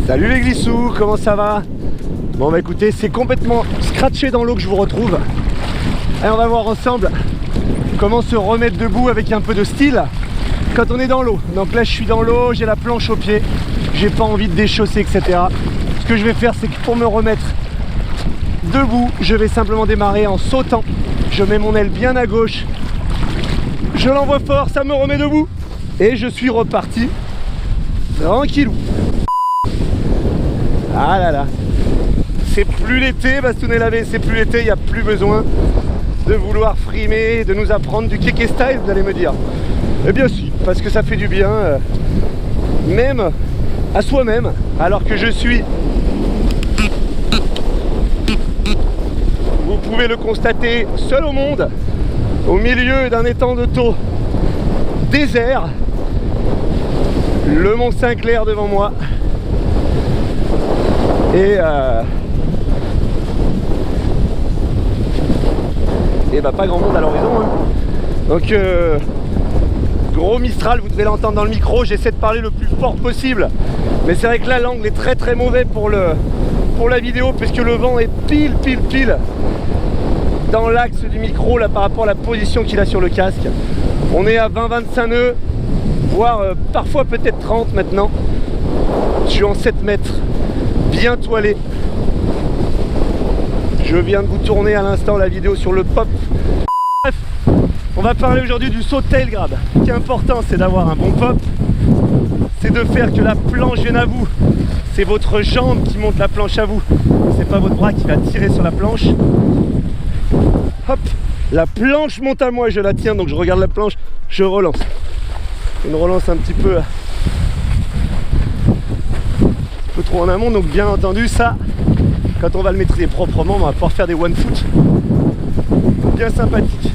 Salut les glissous, comment ça va? Bon bah écoutez, c'est complètement scratché dans l'eau que je vous retrouve. Et on va voir ensemble comment se remettre debout avec un peu de style quand on est dans l'eau. Donc là je suis dans l'eau, j'ai la planche au pied, j'ai pas envie de déchausser, etc. Ce que je vais faire, c'est que pour me remettre debout, je vais simplement démarrer en sautant. Je mets mon aile bien à gauche, je l'envoie fort, ça me remet debout et je suis reparti tranquillou. Ah là là, c'est plus l'été, Bastoun et Lavé, c'est plus l'été, il n'y a plus besoin de vouloir frimer, de nous apprendre du kéké style, vous allez me dire. Eh bien si, parce que ça fait du bien, même à soi-même, alors que je suis, vous pouvez le constater, seul au monde, au milieu d'un étang de taux désert, le Mont Saint-Clair devant moi. Et bah pas grand monde à l'horizon, hein. Donc gros Mistral, vous devez l'entendre dans le micro, j'essaie de parler le plus fort possible, mais c'est vrai que là l'angle est très mauvais pour la vidéo, puisque le vent est pile dans l'axe du micro là par rapport à la position qu'il a sur le casque. On est à 20-25 nœuds, voire parfois peut-être 30 maintenant. Je suis en 7 mètres, bien toilé. Je viens de vous tourner à l'instant la vidéo sur le pop. Bref, on va parler aujourd'hui du saut tail grab. Ce qui est important, c'est d'avoir un bon pop, c'est de faire que la planche vienne à vous. C'est votre jambe qui monte la planche à vous, c'est pas votre bras qui va tirer sur la planche. Hop, la planche monte à moi, je la tiens, donc je regarde la planche, je relance. Une relance un petit peu trop en amont, donc bien entendu ça, quand on va le maîtriser proprement, on va pouvoir faire des one foot bien sympathiques.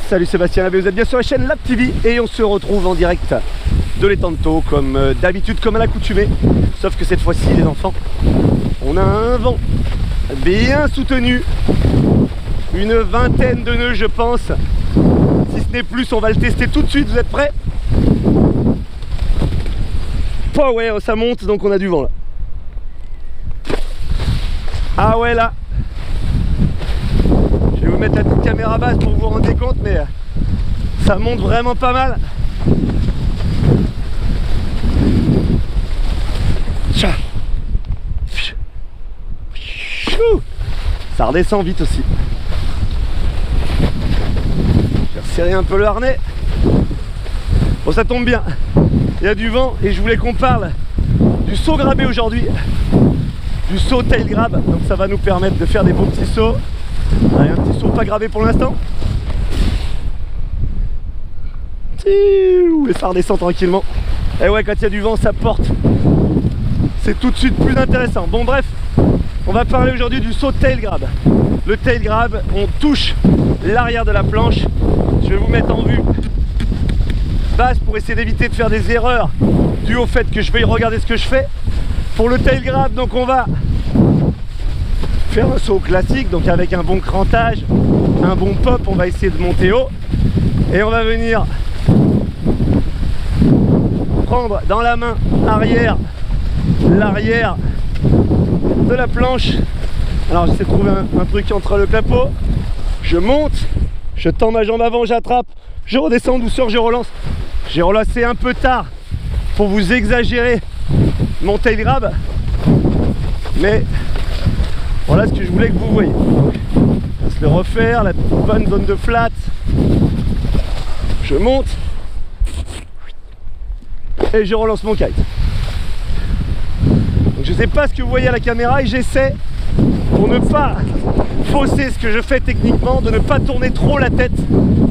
Salut Sébastien Lavé, vous êtes bien sur la chaîne Lab TV et on se retrouve en direct de l'étang de Thau comme d'habitude, comme à l'accoutumée, sauf que cette fois-ci les enfants, on a un vent bien soutenu, une vingtaine de nœuds je pense. Si ce n'est plus, on va le tester tout de suite, vous êtes prêts? Oh ouais, ça monte, donc on a du vent là. Ah ouais là. Je vais vous mettre la petite caméra basse pour vous rendre compte, mais ça monte vraiment pas mal. Ça redescend vite aussi. Serrer un peu le harnais. Bon, ça tombe bien, il y a du vent et je voulais qu'on parle du saut grabé aujourd'hui, du saut tail grab. Donc ça va nous permettre de faire des bons petits sauts. Allez, un petit saut pas grabé pour l'instant et ça redescend tranquillement. Et ouais, quand il y a du vent ça porte, c'est tout de suite plus intéressant. Bon bref, on va parler aujourd'hui du saut tail grab. Le tail grab, on touche l'arrière de la planche. Je vais vous mettre en vue basse pour essayer d'éviter de faire des erreurs dues au fait que je vais regarder ce que je fais. Pour le tail grab, donc on va faire un saut classique, donc avec un bon crantage, un bon pop, on va essayer de monter haut et on va venir prendre dans la main arrière l'arrière de la planche. Alors j'essaie de trouver un truc entre le clapot, je monte, je tends ma jambe avant, j'attrape, je redescends en douceur, je relance. J'ai relancé un peu tard pour vous exagérer mon tail grab, mais voilà ce que je voulais que vous voyez. Donc, on va se le refaire, la bonne zone de flat. Je monte et je relance mon kite. Donc, je ne sais pas ce que vous voyez à la caméra et j'essaie, pour ne pas fausser ce que je fais techniquement, de ne pas tourner trop la tête.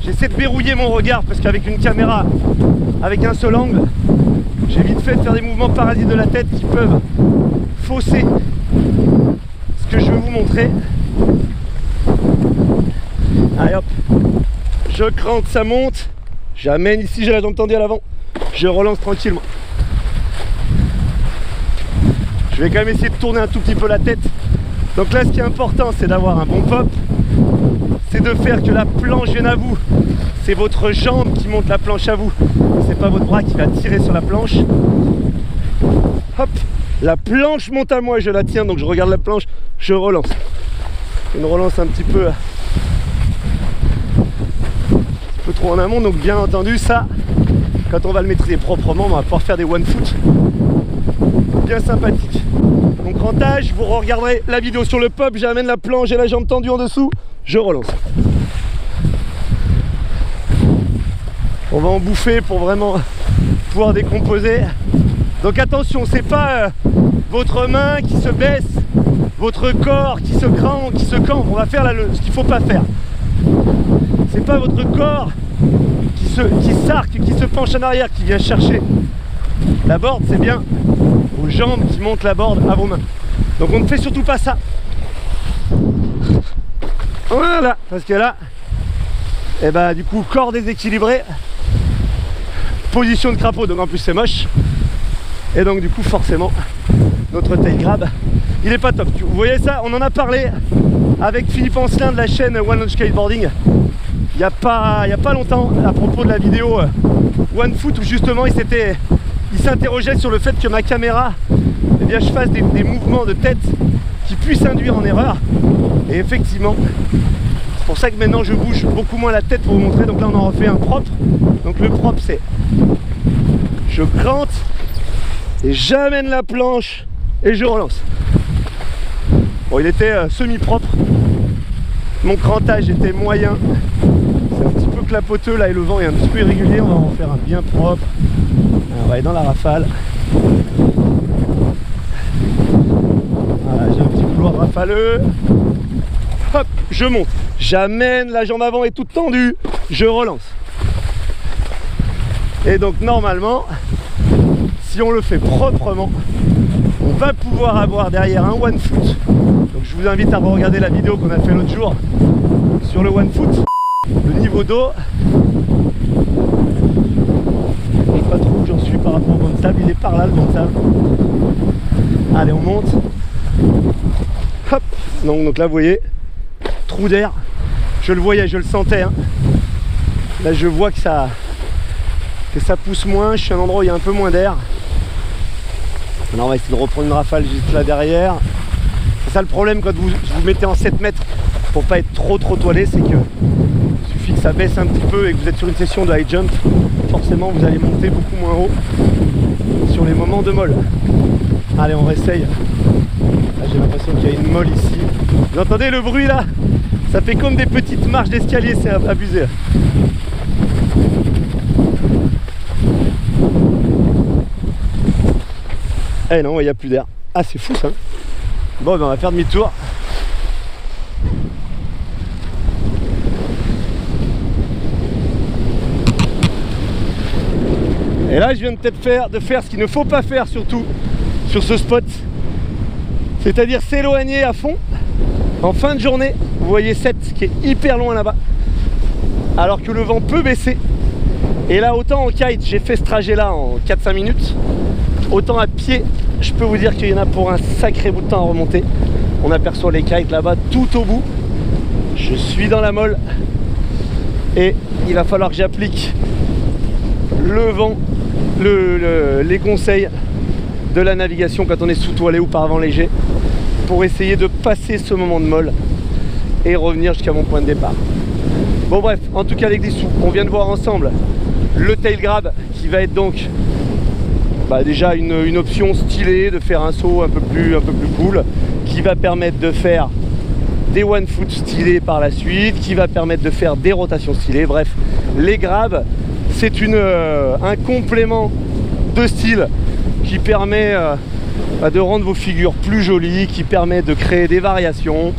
J'essaie de verrouiller mon regard parce qu'avec une caméra avec un seul angle, j'ai vite fait de faire des mouvements parasites de la tête qui peuvent fausser ce que je vais vous montrer. Allez hop, je crante, ça monte, j'amène ici, j'ai la jambe tendue à l'avant, je relance tranquillement. Je vais quand même essayer de tourner un tout petit peu la tête. Donc là, ce qui est important, c'est d'avoir un bon pop, c'est de faire que la planche vienne à vous. c'est votre jambe qui monte la planche à vous. C'est pas votre bras qui va tirer sur la planche. Hop, la planche monte à moi, je la tiens, donc je regarde la planche, je relance. Une relance un petit peu trop en amont, donc bien entendu ça, quand on va le maîtriser proprement, on va pouvoir faire des one foot bien sympathiques. Donc rentage, vous regarderez la vidéo sur le pop, j'amène la planche et la jambe tendue en dessous, je relance. On va en bouffer pour vraiment pouvoir décomposer. Donc attention, c'est pas votre main qui se baisse, votre corps qui se cambre. On va faire ce qu'il faut pas faire. C'est pas votre corps qui s'arque, qui se penche en arrière, qui vient chercher la board, c'est bien vos jambes qui montent la board à vos mains. Donc on ne fait surtout pas ça. Voilà, parce que là, et bah du coup corps déséquilibré, position de crapaud, donc en plus c'est moche. Et donc du coup forcément notre tail grab il est pas top. Vous voyez ça, on en a parlé avec Philippe Ancelin de la chaîne One On Skateboarding il y a pas longtemps à propos de la vidéo One Foot où justement il s'interrogeait sur le fait que ma caméra, eh bien, je fasse des mouvements de tête qui puissent induire en erreur. Et effectivement, c'est pour ça que maintenant je bouge beaucoup moins la tête pour vous montrer. Donc là on en refait un propre. Donc le propre c'est je crante et j'amène la planche et je relance. Bon, il était semi-propre. Mon crantage était moyen. C'est un petit peu clapoteux là et le vent est un petit peu irrégulier. On va en faire un bien propre. On va aller dans la rafale. Voilà, j'ai un petit couloir rafaleux. Hop, je monte. J'amène la jambe avant est toute tendue. Je relance. Et donc normalement, si on le fait proprement, on va pouvoir avoir derrière un one foot. Donc je vous invite à regarder la vidéo qu'on a fait l'autre jour sur le one foot. Le niveau d'eau, je sais pas trop où j'en suis par rapport au banc de sable, il est par là le banc de sable. Allez, on monte. Hop. Donc là vous voyez, trou d'air. Je le voyais, je le sentais. Hein. Là je vois que ça pousse moins, je suis à un endroit où il y a un peu moins d'air. Alors on va essayer de reprendre une rafale juste là derrière. C'est ça le problème quand vous mettez en 7 mètres pour pas être trop toilé, c'est que il suffit que ça baisse un petit peu et que vous êtes sur une session de high jump, forcément vous allez monter beaucoup moins haut sur les moments de molle. Allez, on réessaye. Là j'ai l'impression qu'il y a une molle ici. Vous entendez le bruit là? Ça fait comme des petites marches d'escalier, c'est abusé. Eh non, il n'y a plus d'air. Ah, c'est fou ça. Bon, ben on va faire demi-tour. Et là, je viens peut-être de faire ce qu'il ne faut pas faire, surtout sur ce spot. C'est-à-dire s'éloigner à fond en fin de journée. Vous voyez 7 qui est hyper loin là-bas. Alors que le vent peut baisser. Et là, autant en kite, j'ai fait ce trajet-là en 4-5 minutes. Autant à pied, je peux vous dire qu'il y en a pour un sacré bout de temps à remonter. On aperçoit les kites là-bas tout au bout. Je suis dans la molle. Et il va falloir que j'applique le vent, les conseils de la navigation quand on est sous-toilé ou par vent léger pour essayer de passer ce moment de molle et revenir jusqu'à mon point de départ. Bon bref, en tout cas les glissous, on vient de voir ensemble le tail grab qui va être donc déjà une option stylée de faire un saut un peu plus cool, qui va permettre de faire des one foot stylés par la suite, qui va permettre de faire des rotations stylées. Bref, les grabs c'est un complément de style qui permet de rendre vos figures plus jolies, qui permet de créer des variations,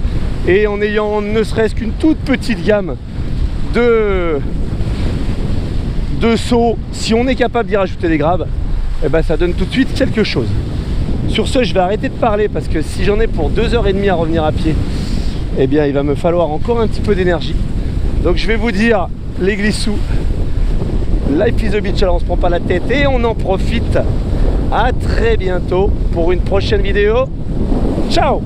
et en ayant ne serait-ce qu'une toute petite gamme de sauts, si on est capable d'y rajouter des grabs, et ça donne tout de suite quelque chose. Sur ce, je vais arrêter de parler parce que si j'en ai pour 2h30 à revenir à pied, eh bien il va me falloir encore un petit peu d'énergie. Donc je vais vous dire, les glissous, life is a beach, alors on se prend pas la tête et on en profite. À très bientôt pour une prochaine vidéo. Ciao!